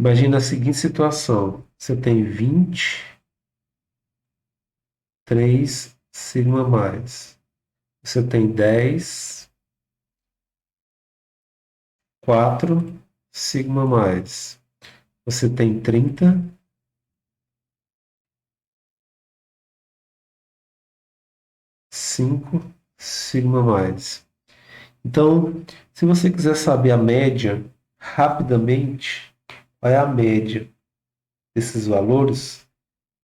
Imagina a seguinte situação. Você tem 23 sigma mais. Você tem 10, 4 sigma mais. Você tem 30, 5 sigma mais. Então, se você quiser saber a média, rapidamente, qual é a média desses valores?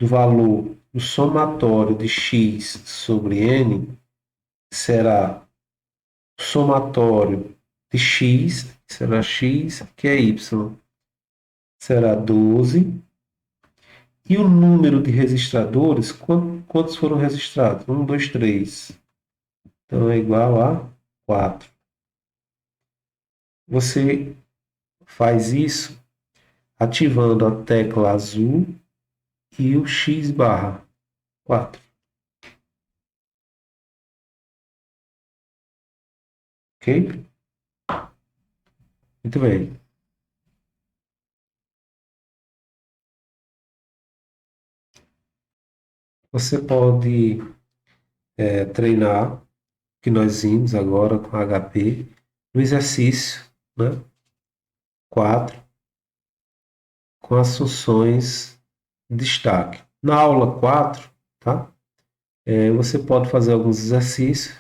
Do valor do somatório de x sobre n será o somatório de x, que será x, que é y, será 12. E o número de registradores, quantos foram registrados? 1, 2, 3. Então é igual a 4. Você faz isso ativando a tecla azul e o X barra 4. Ok? Muito bem. Você pode treinar, que nós vimos agora com HP, no exercício, né? 4, com as funções de destaque. Na aula 4, tá? Você pode fazer alguns exercícios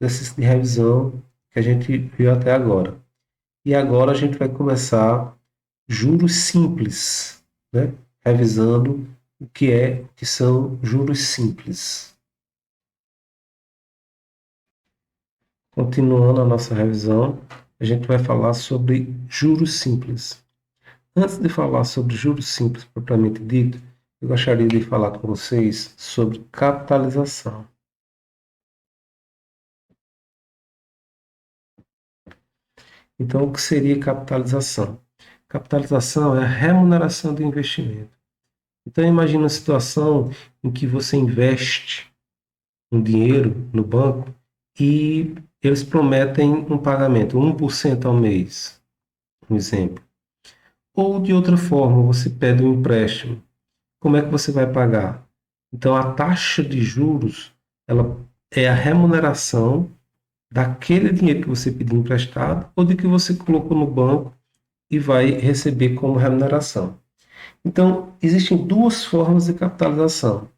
de revisão que a gente viu até agora. E agora a gente vai começar juros simples, né? Revisando o que são juros simples. Continuando a nossa revisão, a gente vai falar sobre juros simples. Antes de falar sobre juros simples propriamente dito, eu gostaria de falar com vocês sobre capitalização. Então, o que seria capitalização? Capitalização é a remuneração do investimento. Então, imagine uma situação em que você investe um dinheiro no banco e eles prometem um pagamento, 1% ao mês, um exemplo. Ou de outra forma, você pede um empréstimo. Como é que você vai pagar? Então, a taxa de juros, ela é a remuneração daquele dinheiro que você pediu emprestado ou de que você colocou no banco e vai receber como remuneração. Então, existem duas formas de capitalização.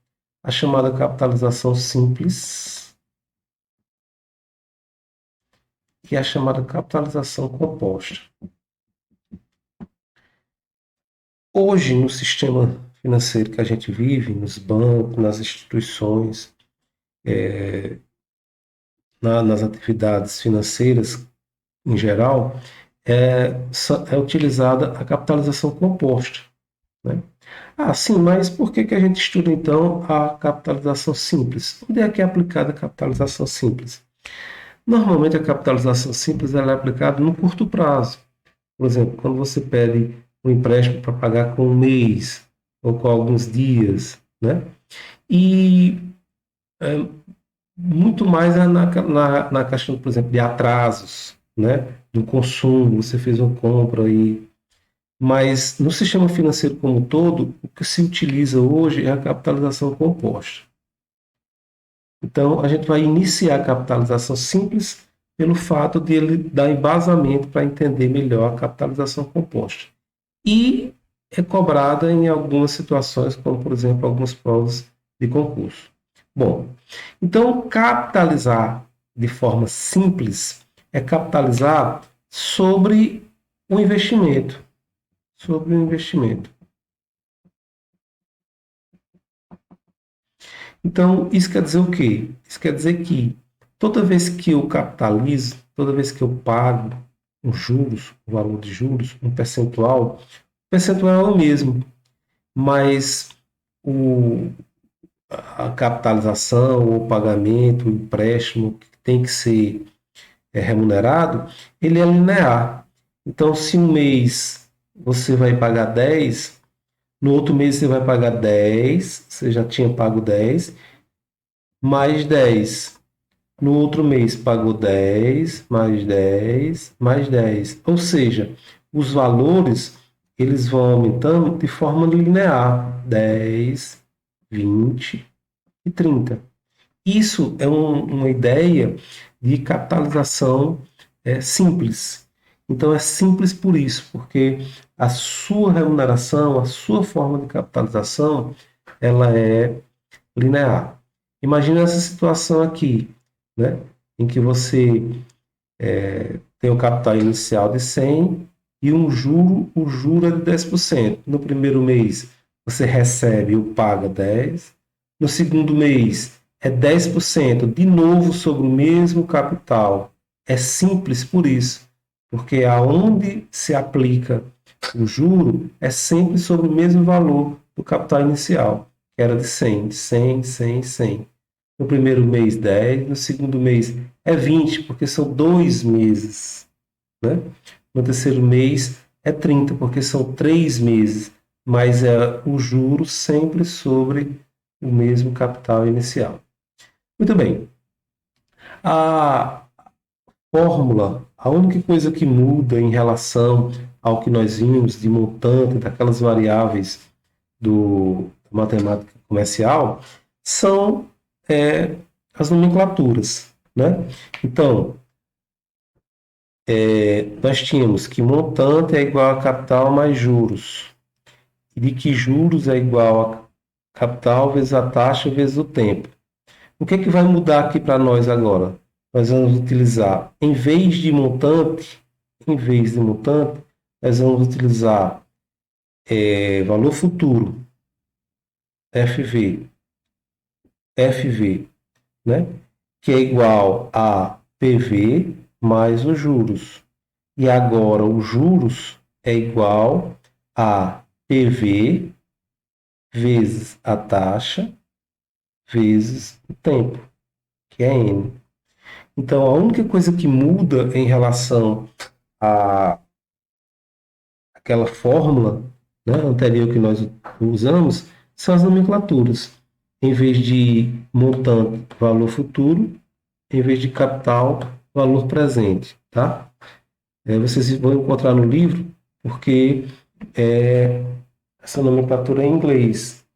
A chamada capitalização simples e a chamada capitalização composta. Hoje, no sistema financeiro que a gente vive, nos bancos, nas instituições, nas atividades financeiras em geral, é utilizada a capitalização composta. Né? Ah, sim, mas por que a gente estuda então a capitalização simples? Onde é que é aplicada a capitalização simples? Normalmente a capitalização simples ela é aplicada no curto prazo. Por exemplo, quando você pede um empréstimo para pagar com um mês ou com alguns dias, né? E muito mais na questão, por exemplo, de atrasos, né? Do consumo, você fez uma compra aí. Mas no sistema financeiro como um todo, o que se utiliza hoje é a capitalização composta. Então, a gente vai iniciar a capitalização simples pelo fato de ele dar embasamento para entender melhor a capitalização composta. E é cobrada em algumas situações, como, por exemplo, algumas provas de concurso. Bom, então, capitalizar de forma simples é capitalizar sobre o investimento. Sobre o investimento. Então, isso quer dizer o quê? Isso quer dizer que toda vez que eu capitalizo, toda vez que eu pago os juros, o valor de juros, o percentual é o mesmo, mas o, a capitalização, o pagamento, o empréstimo que tem que ser remunerado, ele é linear. Então, se um mês você vai pagar 10, no outro mês você vai pagar 10, você já tinha pago 10, mais 10. No outro mês pagou 10, mais 10, mais 10. Ou seja, os valores eles vão aumentando de forma linear, 10, 20 e 30. Isso é uma ideia de capitalização simples. Então, é simples por isso, porque a sua remuneração, a sua forma de capitalização, ela é linear. Imagina essa situação aqui, né, em que você tem o capital inicial de 100 e o juro é de 10%. No primeiro mês, você recebe ou paga 10. No segundo mês, é 10% de novo sobre o mesmo capital. É simples por isso, porque aonde se aplica o juro é sempre sobre o mesmo valor do capital inicial, que era de 100, 100, 100, 100. No primeiro mês, 10. No segundo mês, é 20, porque são 2 meses. Né? No terceiro mês, é 30, porque são 3 meses. Mas é o juro sempre sobre o mesmo capital inicial. Muito bem. A fórmula, a única coisa que muda em relação ao que nós vimos de montante daquelas variáveis da matemática comercial são as nomenclaturas, né? Então, nós tínhamos que montante é igual a capital mais juros, e de que juros é igual a capital vezes a taxa vezes o tempo. O que é que vai mudar aqui para nós agora? Nós vamos utilizar, em vez de montante, nós vamos utilizar valor futuro, FV, né? Que é igual a PV mais os juros. E agora os juros é igual a PV vezes a taxa vezes o tempo, que é N. Então, a única coisa que muda em relação à aquela fórmula, né, anterior que nós usamos são as nomenclaturas. Em vez de montante, valor futuro, em vez de capital, valor presente, tá? Vocês vão encontrar no livro, porque essa nomenclatura é em inglês.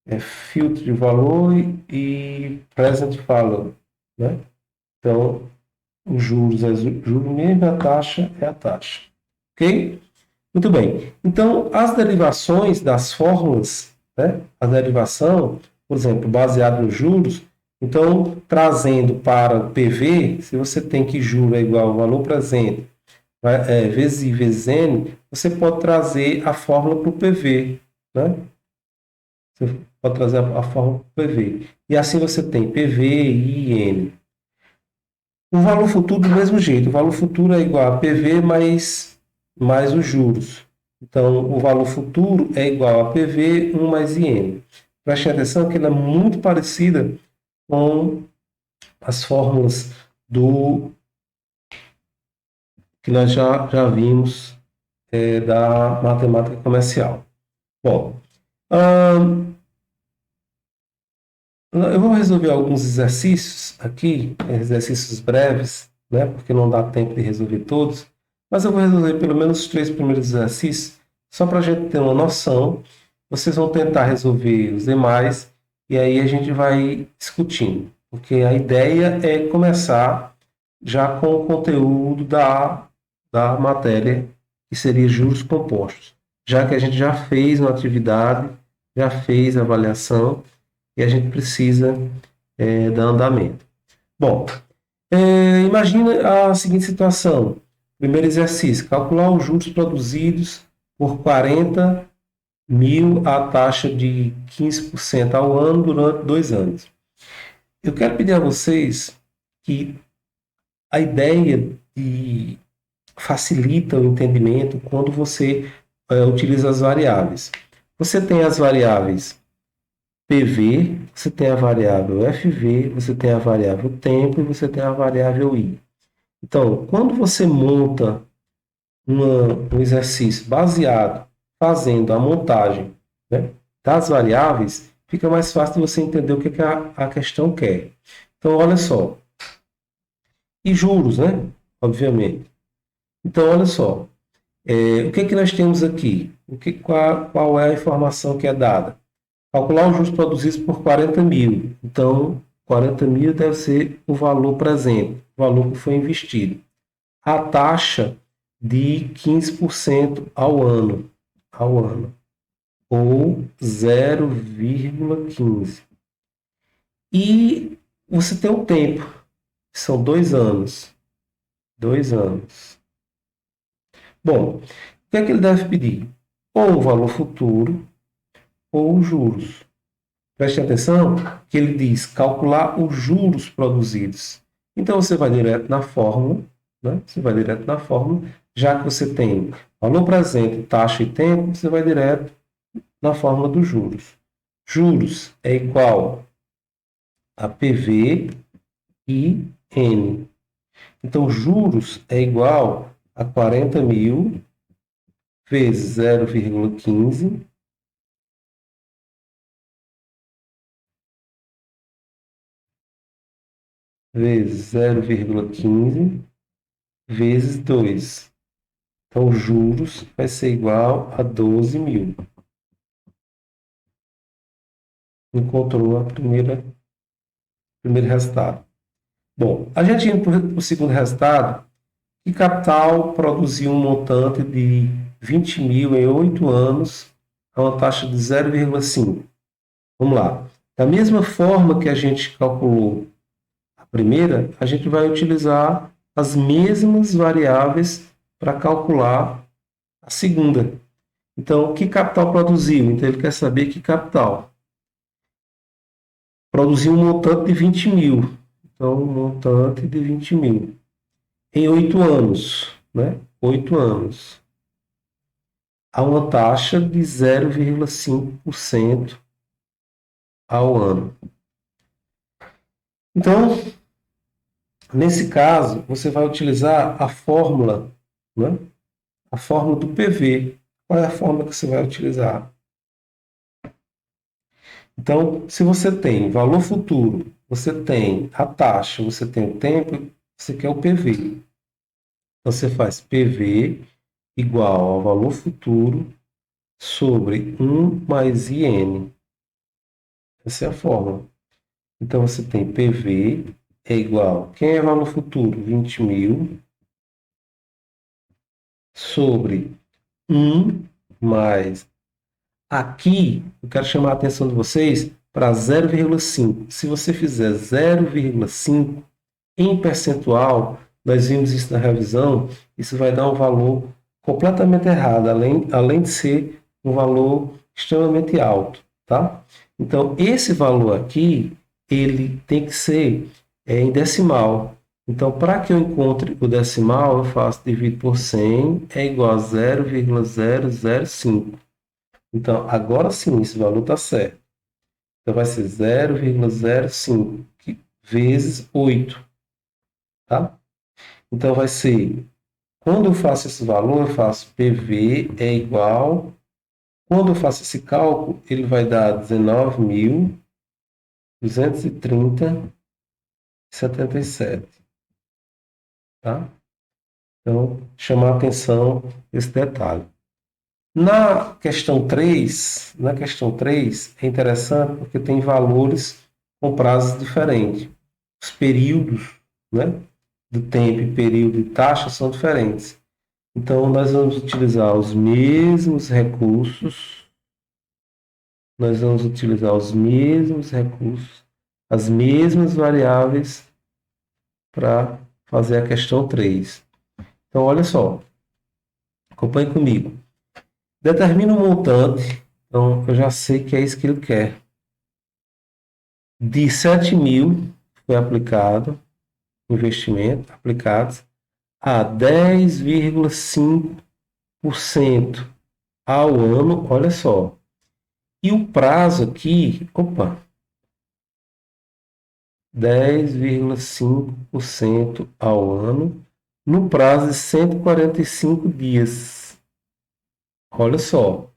É filtro de valor e present value, né? Então, os juros é juro mesmo, a taxa é a taxa. Ok? Muito bem. Então, as derivações das fórmulas, né? A derivação, por exemplo, baseado nos juros, então, trazendo para o PV, se você tem que juro é igual ao valor presente, vezes I vezes N, você pode trazer a fórmula para o PV, né? Você pode trazer a fórmula para o PV. E assim você tem PV, I e N. O valor futuro do mesmo jeito. O valor futuro é igual a PV mais os juros. Então, o valor futuro é igual a PV 1 mais IN. Preste atenção que ela é muito parecida com as fórmulas que nós já vimos da matemática comercial. Bom, eu vou resolver alguns exercícios aqui, exercícios breves, né, porque não dá tempo de resolver todos, mas eu vou resolver pelo menos os 3 primeiros exercícios, só para a gente ter uma noção. Vocês vão tentar resolver os demais e aí a gente vai discutindo, porque a ideia é começar já com o conteúdo da matéria, que seria juros compostos, já que a gente já fez uma atividade, já fez a avaliação, e a gente precisa dar andamento. Bom, imagina a seguinte situação. Primeiro exercício, calcular os juros produzidos por 40 mil a taxa de 15% ao ano durante 2 anos. Eu quero pedir a vocês que a ideia facilita o entendimento quando você utiliza as variáveis. Você tem as variáveis PV, você tem a variável FV, você tem a variável tempo e você tem a variável I. Então, quando você monta um exercício baseado, fazendo a montagem, né, das variáveis, fica mais fácil de você entender o que a questão quer. Então, olha só. E juros, né? Obviamente. Então, olha só. O que nós temos aqui? Qual é a informação que é dada? Calcular os juros produzidos por 40 mil. Então, 40 mil deve ser o valor presente, o valor que foi investido. A taxa de 15% ao ano, ou 0,15. E você tem um tempo, que são 2 anos. 2 anos. Bom, o que é que ele deve pedir? Ou o valor futuro, ou os juros. Preste atenção que ele diz calcular os juros produzidos. Então você vai direto na fórmula, né? Você vai direto na fórmula, já que você tem valor presente, taxa e tempo, você vai direto na fórmula dos juros. Juros é igual a PV e N. Então, juros é igual a 40 mil vezes 0,15 vezes 0,15 vezes 2. Então, juros vai ser igual a 12 mil. Encontrou primeiro resultado. Bom, a gente indo para o segundo resultado, que capital produziu um montante de 20 mil em 8 anos a uma taxa de 0,5. Vamos lá. Da mesma forma que a gente calculou a primeira, a gente vai utilizar as mesmas variáveis para calcular a segunda. Então, que capital produziu? Então, ele quer saber que capital. Produziu um montante de 20 mil. Então, um montante de 20 mil. Em 8 anos, né? 8 anos. A uma taxa de 0,5% ao ano. Então, nesse caso, você vai utilizar a fórmula, né? A fórmula do PV. Qual é a fórmula que você vai utilizar? Então, se você tem valor futuro, você tem a taxa, você tem o tempo, você quer o PV. Então, você faz PV igual ao valor futuro sobre 1 mais IN. Essa é a fórmula. Então, você tem PV é igual... Quem é valor futuro? 20 mil sobre 1 mais... Aqui, eu quero chamar a atenção de vocês para 0,5. Se você fizer 0,5 em percentual, nós vimos isso na revisão, isso vai dar um valor completamente errado, além de ser um valor extremamente alto, tá? Então, esse valor aqui, ele tem que ser em decimal. Então, para que eu encontre o decimal, eu faço dividido por 100, é igual a 0,005. Então, agora sim, esse valor está certo. Então, vai ser 0,05 vezes 8, tá? Então, vai ser, quando eu faço esse valor, eu faço PV é igual, quando eu faço esse cálculo, ele vai dar 19.230,77, tá? Então, chamar a atenção esse detalhe. Na questão 3 é interessante porque tem valores com prazos diferentes. Os períodos, né, do tempo e período e taxa são diferentes. Então, nós vamos utilizar os mesmos recursos, as mesmas variáveis para fazer a questão 3. Então, olha só, acompanhe comigo. Determina um montante, então eu já sei que é isso que ele quer. De 7 mil foi aplicado, investimento aplicados a 10,5% ao ano, olha só. E o prazo aqui, 10,5% ao ano, no prazo de 145 dias. Olha só,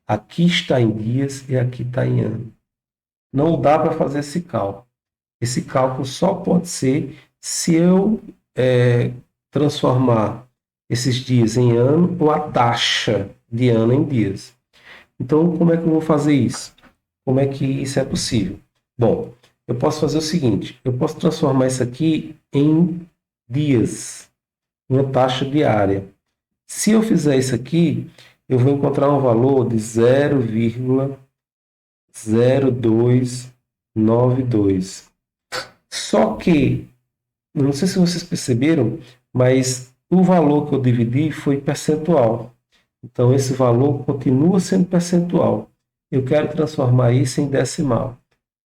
aqui está em dias e aqui está em ano. Não dá para fazer esse cálculo. Esse cálculo só pode ser se eu transformar esses dias em ano ou a taxa. de ano em dias. Então, como é que eu vou fazer isso? Como é que isso é possível? Bom, eu posso fazer o seguinte, eu posso transformar isso aqui em dias, uma taxa diária. Se eu fizer isso aqui, eu vou encontrar um valor de 0,0292. Só que, não sei se vocês perceberam, mas o valor que eu dividi foi percentual. Então, esse valor continua sendo percentual. Eu quero transformar isso em decimal.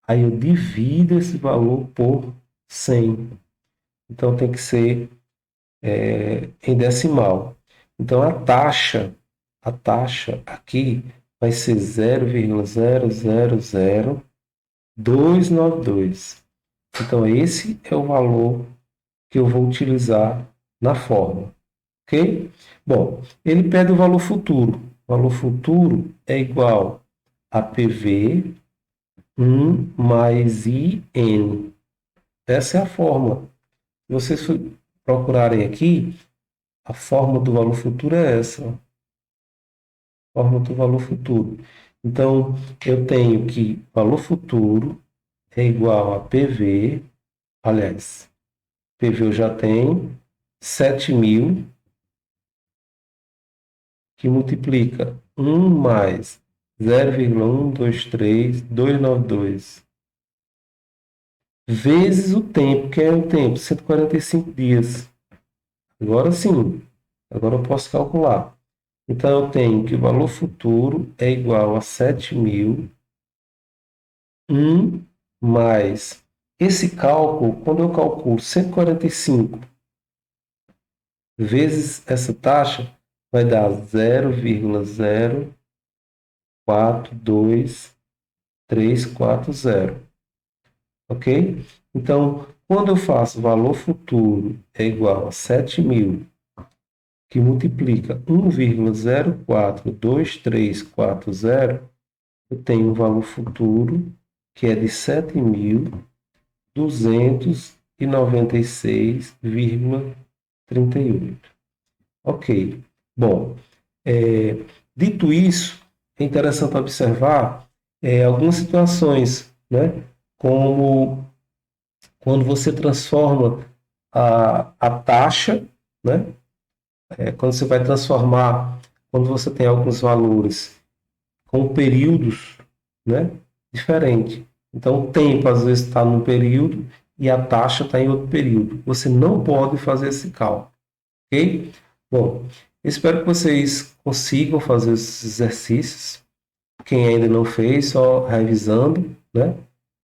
Aí eu divido esse valor por 100. Então, tem que ser em decimal. Então, a taxa aqui vai ser 0,000292. Então, esse é o valor que eu vou utilizar na fórmula. Ok? Bom, ele pede o valor futuro. O valor futuro é igual a PV mais IN. Essa é a fórmula. Se vocês procurarem aqui, a fórmula do valor futuro é essa. Ó. Fórmula do valor futuro. Então, eu tenho que valor futuro é igual a PV, aliás, PV eu já tenho, 7.000, que multiplica 1 mais 0,123292 vezes o tempo, que é o tempo, 145 dias. Agora sim, agora eu posso calcular. Então, eu tenho que o valor futuro é igual a 7.000, 1 mais... Esse cálculo, quando eu calculo 145 vezes essa taxa, vai dar 0,042340. Ok? Então, quando eu faço valor futuro é igual a 7.000, que multiplica 1,042340, eu tenho um valor futuro que é de 7.296,38. Ok. Bom, dito isso, é interessante observar algumas situações, né? Como quando você transforma a taxa, né? Quando você vai transformar, quando você tem alguns valores com períodos, né? Diferente. Então, o tempo às vezes está num período e a taxa está em outro período. Você não pode fazer esse cálculo, ok? Bom, espero que vocês consigam fazer esses exercícios. Quem ainda não fez, só revisando, né?